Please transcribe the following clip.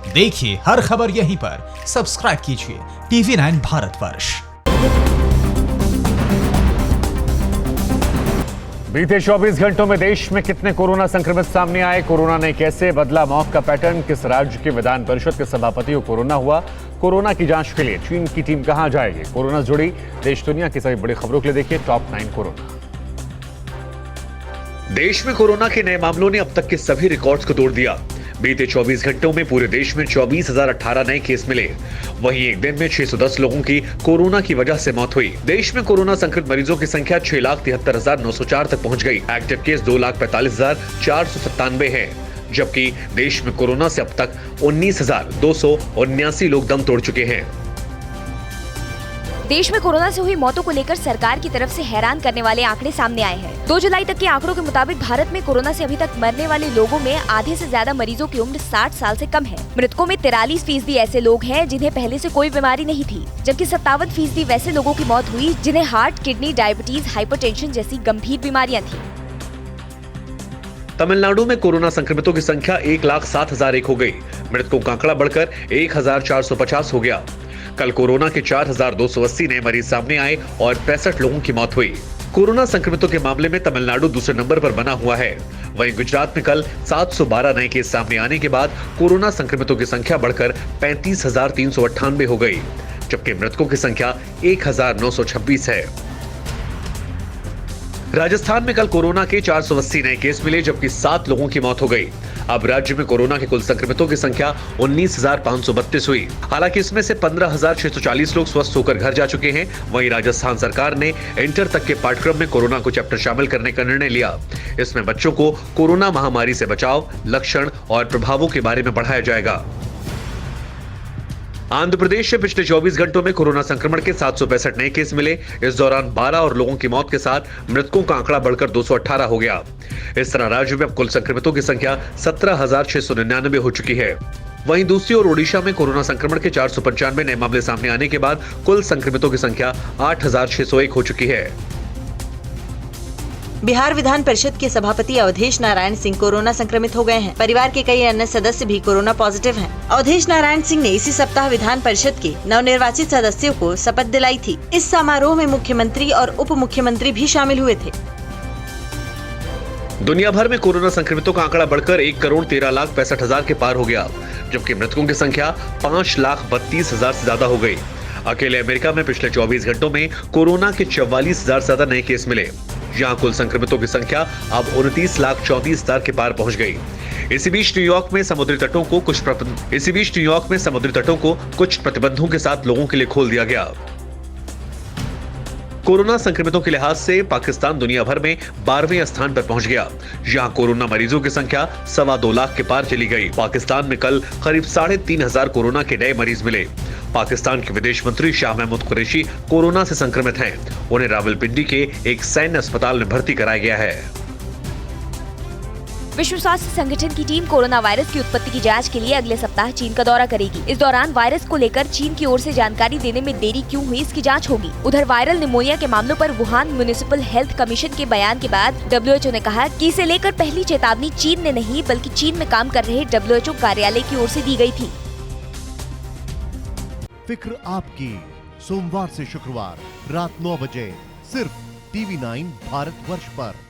देखिए हर खबर यहीं पर, सब्सक्राइब कीजिए TV9 भारतवर्ष। बीते 24 घंटों में देश में कितने कोरोना संक्रमित सामने आए, कोरोना ने कैसे बदला मौत का पैटर्न, किस राज्य के विधान परिषद के सभापति को कोरोना हुआ, कोरोना की जांच के लिए चीन की टीम कहां जाएगी, कोरोना से जुड़ी देश दुनिया की सभी बड़ी खबरों के लिए देखिए टॉप 9 कोरोना। देश में कोरोना के नए मामलों ने अब तक के सभी रिकॉर्ड्स को तोड़ दिया। बीते 24 घंटों में पूरे देश में 24,018 नए केस मिले। वहीं एक दिन में 610 लोगों की कोरोना की वजह से मौत हुई। देश में कोरोना संक्रमित मरीजों की संख्या 6,73,904 तक पहुंच गई। एक्टिव केस 2,45,497 है, जबकि देश में कोरोना से अब तक 19,279 लोग दम तोड़ चुके हैं। देश में कोरोना से हुई मौतों को लेकर सरकार की तरफ से हैरान करने वाले आंकड़े सामने आए हैं। 2 जुलाई तक के आंकड़ों के मुताबिक भारत में कोरोना से अभी तक मरने वाले लोगों में आधे से ज्यादा मरीजों की उम्र 60 साल से कम है। मृतकों में 43% ऐसे लोग हैं जिन्हें पहले से कोई बीमारी नहीं थी, जबकि 57% वैसे लोगों की मौत हुई जिन्हें हार्ट, किडनी, डायबिटीज, हाइपरटेंशन जैसी गंभीर बीमारियां थी। तमिलनाडु में कोरोना संक्रमितों की संख्या 1,07,001 हो गई। मृतकों का आंकड़ा बढ़कर 1,450 हो गया। कल कोरोना के 4,280 नए मरीज सामने आए और 65 लोगों की मौत हुई। कोरोना संक्रमितों के मामले में तमिलनाडु दूसरे नंबर पर बना हुआ है। वहीं गुजरात में कल 712 नए केस सामने आने के बाद कोरोना संक्रमितों की संख्या बढ़कर 35,398 हो गई, जबकि मृतकों की संख्या 1,926 है। राजस्थान में कल कोरोना के 480 नए केस मिले, जबकि 7 लोगों की मौत हो गई। अब राज्य में कोरोना के कुल संक्रमितों की संख्या 19,532 हुई। हालांकि इसमें से 15,640 लोग स्वस्थ होकर घर जा चुके हैं। वहीं राजस्थान सरकार ने इंटर तक के पाठ्यक्रम में कोरोना को चैप्टर शामिल करने का निर्णय लिया। इसमें बच्चों को कोरोना महामारी से बचाव, लक्षण और प्रभावों के बारे में पढ़ाया जाएगा। आंध्र प्रदेश में पिछले 24 घंटों में कोरोना संक्रमण के 765 नए केस मिले। इस दौरान 12 और लोगों की मौत के साथ मृतकों का आंकड़ा बढ़कर 218 हो गया। इस तरह राज्य में अब कुल संक्रमितों की संख्या 17,699 हो चुकी है। वहीं दूसरी ओर ओडिशा में कोरोना संक्रमण के 495 नए मामले सामने आने के बाद कुल संक्रमितों की संख्या 8,601 हो चुकी है। बिहार विधान परिषद के सभापति अवधेश नारायण सिंह कोरोना संक्रमित हो गए हैं। परिवार के कई अन्य सदस्य भी कोरोना पॉजिटिव हैं। अवधेश नारायण सिंह ने इसी सप्ताह विधान परिषद के नवनिर्वाचित सदस्यों को शपथ दिलाई थी। इस समारोह में मुख्यमंत्री और उप मुख्यमंत्री भी शामिल हुए थे। दुनिया भर में कोरोना संक्रमितों का आंकड़ा बढ़कर 1,13,65,000 के पार हो गया, जबकि मृतकों की संख्या 5,32,000 से ज्यादा हो गई। अकेले अमेरिका में पिछले 24 घंटों में कोरोना के 44,000 से ज्यादा नए केस मिले। यहाँ कुल संक्रमितों की संख्या अब 29,34,000 के पार पहुंच गई। इसी बीच न्यूयॉर्क में समुद्री तटों को कुछ प्रतिबंधों के साथ लोगों के लिए खोल दिया गया। कोरोना संक्रमितों के लिहाज से पाकिस्तान दुनिया भर में 12वें स्थान पर पहुंच गया। यहाँ कोरोना मरीजों की संख्या 2.25 लाख के पार चली गई। पाकिस्तान में कल करीब 3,500 कोरोना के नए मरीज मिले। पाकिस्तान के विदेश मंत्री शाह महमूद कुरैशी कोरोना से संक्रमित हैं। उन्हें रावलपिंडी के एक सैन्य अस्पताल में भर्ती कराया गया है। विश्व स्वास्थ्य संगठन की टीम कोरोना वायरस की उत्पत्ति की जांच के लिए अगले सप्ताह चीन का दौरा करेगी। इस दौरान वायरस को लेकर चीन की ओर से जानकारी देने में देरी क्यों हुई, इसकी जांच होगी। उधर वायरल निमोनिया के मामलों पर वुहान म्युनिसिपल हेल्थ कमीशन के बयान के बाद WHO ने कहा कि इसे लेकर पहली चेतावनी चीन ने नहीं बल्कि चीन में काम कर रहे WHO कार्यालय की ओर से दी गई थी। फिक्र आपकी, सोमवार से शुक्रवार रात 9 बजे सिर्फ TV9 भारतवर्ष पर।